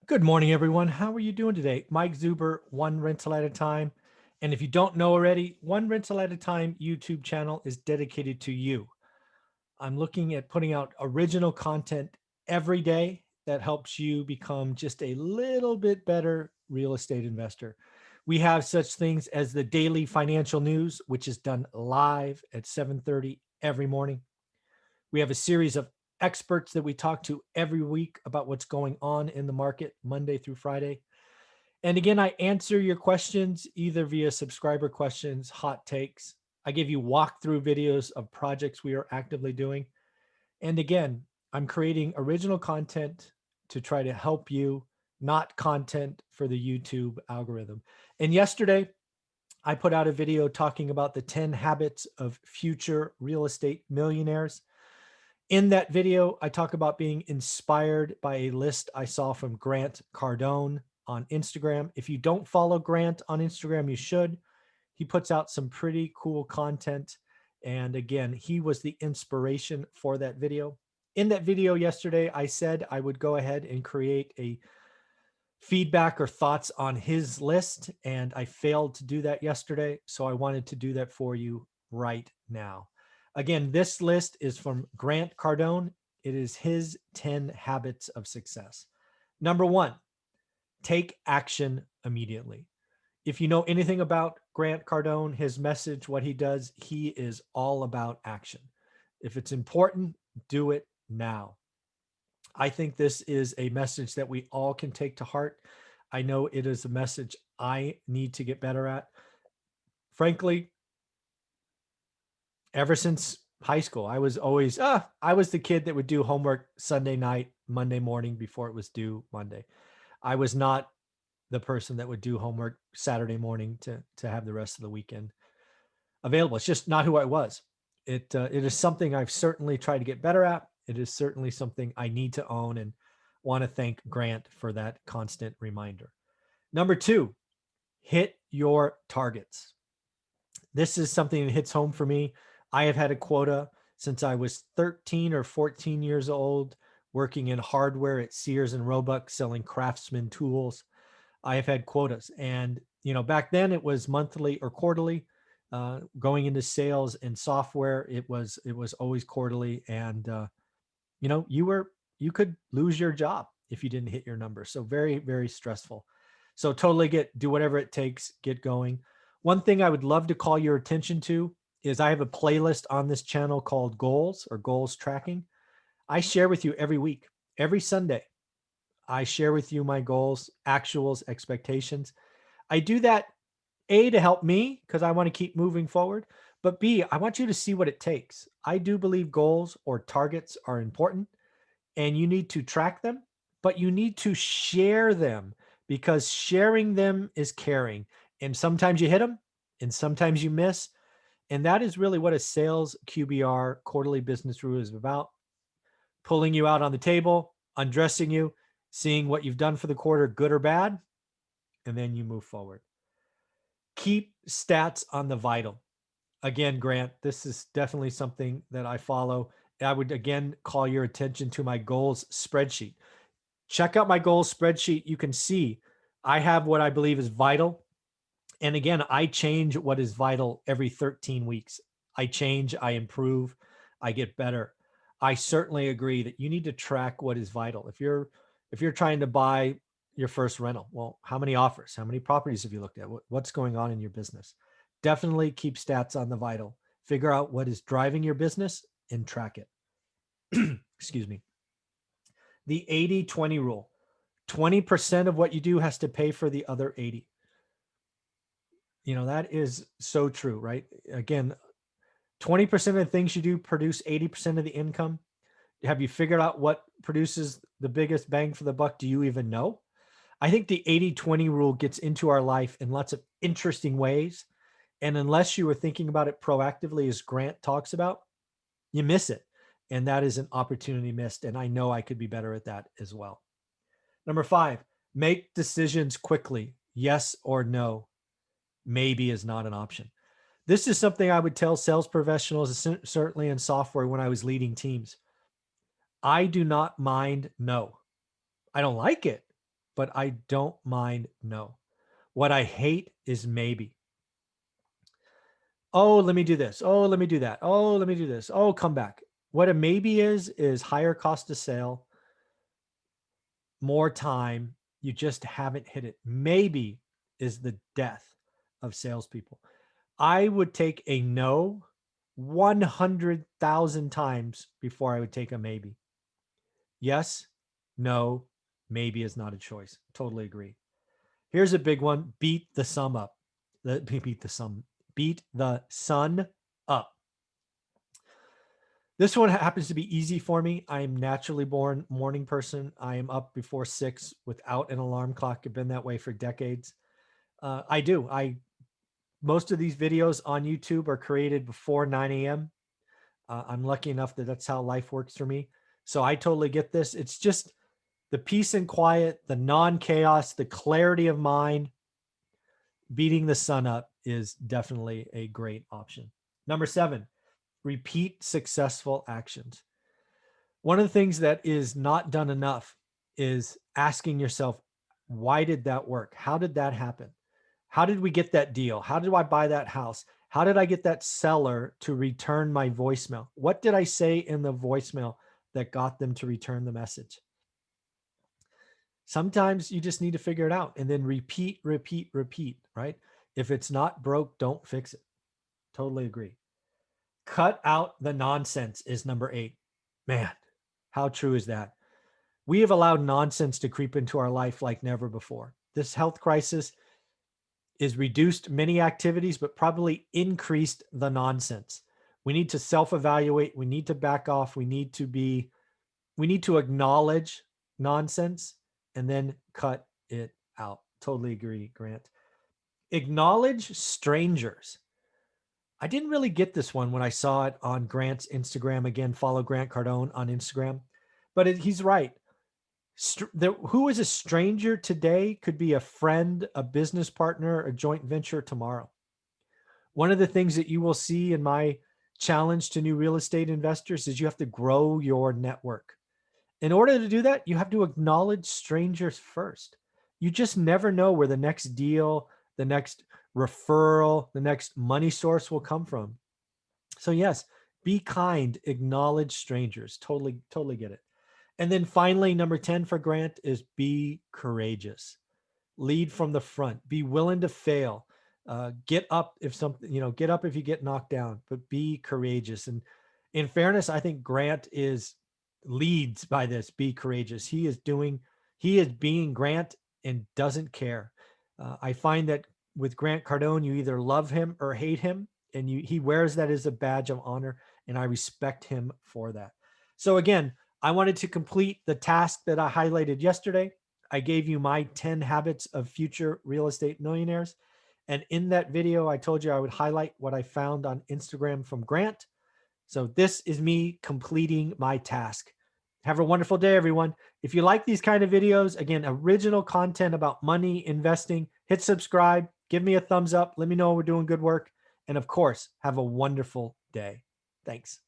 Good morning, everyone. How are you doing today? Mike Zuber, One Rental at a Time. And if you don't know already, One Rental at a Time YouTube channel is dedicated to you. I'm looking at putting out original content every day that helps you become just a little bit better real estate investor. We have such things as the daily financial news, which is done live at 7:30 every morning. We have a series of experts that we talk to every week about what's going on in the market, Monday through Friday. And again, I answer your questions either via subscriber questions, hot takes. I give you walkthrough videos of projects we are actively doing. And again, I'm creating original content to try to help you, not content for the YouTube algorithm. And yesterday, I put out a video talking about the 10 habits of future real estate millionaires. In that video, I talk about being inspired by a list I saw from Grant Cardone on Instagram. If you don't follow Grant on Instagram, you should. He puts out some pretty cool content. And again, he was the inspiration for that video. In that video yesterday, I said I would go ahead and create a feedback or thoughts on his list, and I failed to do that yesterday. So I wanted to do that for you right now. Again, this list is from Grant Cardone. It is his 10 habits of success. Number one, take action immediately. If you know anything about Grant Cardone, his message, what he does, he is all about action. If it's important, do it now. I think this is a message that we all can take to heart. I know it is a message I need to get better at. Frankly, ever since high school, I was always, I was the kid that would do homework Sunday night, Monday morning before it was due Monday. I was not the person that would do homework Saturday morning to have the rest of the weekend available. It's just not who I was. It is something I've certainly tried to get better at. It is certainly something I need to own, and want to thank Grant for that constant reminder. Number two, hit your targets. This is something that hits home for me. I have had a quota since I was 13 or 14 years old, working in hardware at Sears and Roebuck, selling Craftsman tools. I have had quotas, and back then it was monthly or quarterly. Going into sales and software, it was always quarterly, and you could lose your job if you didn't hit your number. So very, very stressful. So totally do whatever it takes, get going. One thing I would love to call your attention to is I have a playlist on this channel called Goals or Goals Tracking. I share with you every week, every Sunday. I share with you my goals, actuals, expectations. I do that A, to help me because I want to keep moving forward, but B, I want you to see what it takes. I do believe goals or targets are important, and you need to track them, but you need to share them, because sharing them is caring. And sometimes you hit them and sometimes you miss. And that is really what a sales QBR quarterly business review is about: pulling you out on the table, undressing you, seeing what you've done for the quarter, good or bad, and then you move forward. Keep stats on the vital. Again, Grant, this is definitely something that I follow. I would again call your attention to my goals spreadsheet. Check out my goals spreadsheet. You can see I have what I believe is vital. And again, I change what is vital every 13 weeks. I change, I improve, I get better. I certainly agree that you need to track what is vital. If you're trying to buy your first rental, well, how many offers, how many properties have you looked at? What's going on in your business? Definitely keep stats on the vital. Figure out what is driving your business and track it. Excuse me. The 80-20 rule. 20% of what you do has to pay for the other 80. That is so true, right? Again, 20% of the things you do produce 80% of the income. Have you figured out what produces the biggest bang for the buck? Do you even know? I think the 80-20 rule gets into our life in lots of interesting ways. And unless you were thinking about it proactively, as Grant talks about, you miss it. And that is an opportunity missed. And I know I could be better at that as well. Number 5, make decisions quickly. Yes or no. Maybe is not an option. This is something I would tell sales professionals, certainly in software when I was leading teams. I do not mind no. I don't like it, but I don't mind no. What I hate is maybe. Oh, let me do this. Oh, let me do that. Oh, let me do this. Oh, come back. What a maybe is higher cost of sale, more time. You just haven't hit it. Maybe is the death of salespeople. I would take a no 100,000 times before I would take a maybe. Yes, no, maybe is not a choice. Totally agree. Here's a big one. Beat the sum up. Beat the sum. Beat the sun up. This one happens to be easy for me. I am naturally born morning person. I am up before 6 without an alarm clock. I've been that way for decades. I do. Most of these videos on YouTube are created before 9 a.m. I'm lucky enough that that's how life works for me. So I totally get this. It's just the peace and quiet, the non-chaos, the clarity of mind. Beating the sun up is definitely a great option. Number 7, repeat successful actions. One of the things that is not done enough is asking yourself, why did that work? How did that happen? How did we get that deal? How did I buy that house? How did I get that seller to return my voicemail? What did I say in the voicemail that got them to return the message? Sometimes you just need to figure it out and then repeat, repeat, repeat, right? If it's not broke, don't fix it. Totally agree. Cut out the nonsense is number 8. Man, how true is that? We have allowed nonsense to creep into our life like never before. This health crisis is reduced many activities, but probably increased the nonsense. We need to self-evaluate. We need to back off. We need to acknowledge nonsense and then cut it out. Totally agree, Grant. Acknowledge strangers. I didn't really get this one when I saw it on Grant's Instagram. Again, follow Grant Cardone on Instagram. But he's right. Who is a stranger today could be a friend, a business partner, a joint venture tomorrow. One of the things that you will see in my challenge to new real estate investors is you have to grow your network. In order to do that, you have to acknowledge strangers first. You just never know where the next deal, the next referral, the next money source will come from. So yes, be kind, acknowledge strangers. Totally, totally get it. And then finally, number 10 for Grant is be courageous. Lead from the front. Be willing to fail. Get up if something, get up if you get knocked down, but be courageous. And in fairness, I think Grant leads by this. Be courageous. He is being Grant and doesn't care. I find that with Grant Cardone, you either love him or hate him, and he wears that as a badge of honor, and I respect him for that. So again, I wanted to complete the task that I highlighted yesterday. I gave you my 10 habits of future real estate millionaires. And in that video, I told you I would highlight what I found on Instagram from Grant. So this is me completing my task. Have a wonderful day, everyone. If you like these kind of videos, again, original content about money, investing, hit subscribe, give me a thumbs up. Let me know we're doing good work. And of course, have a wonderful day. Thanks.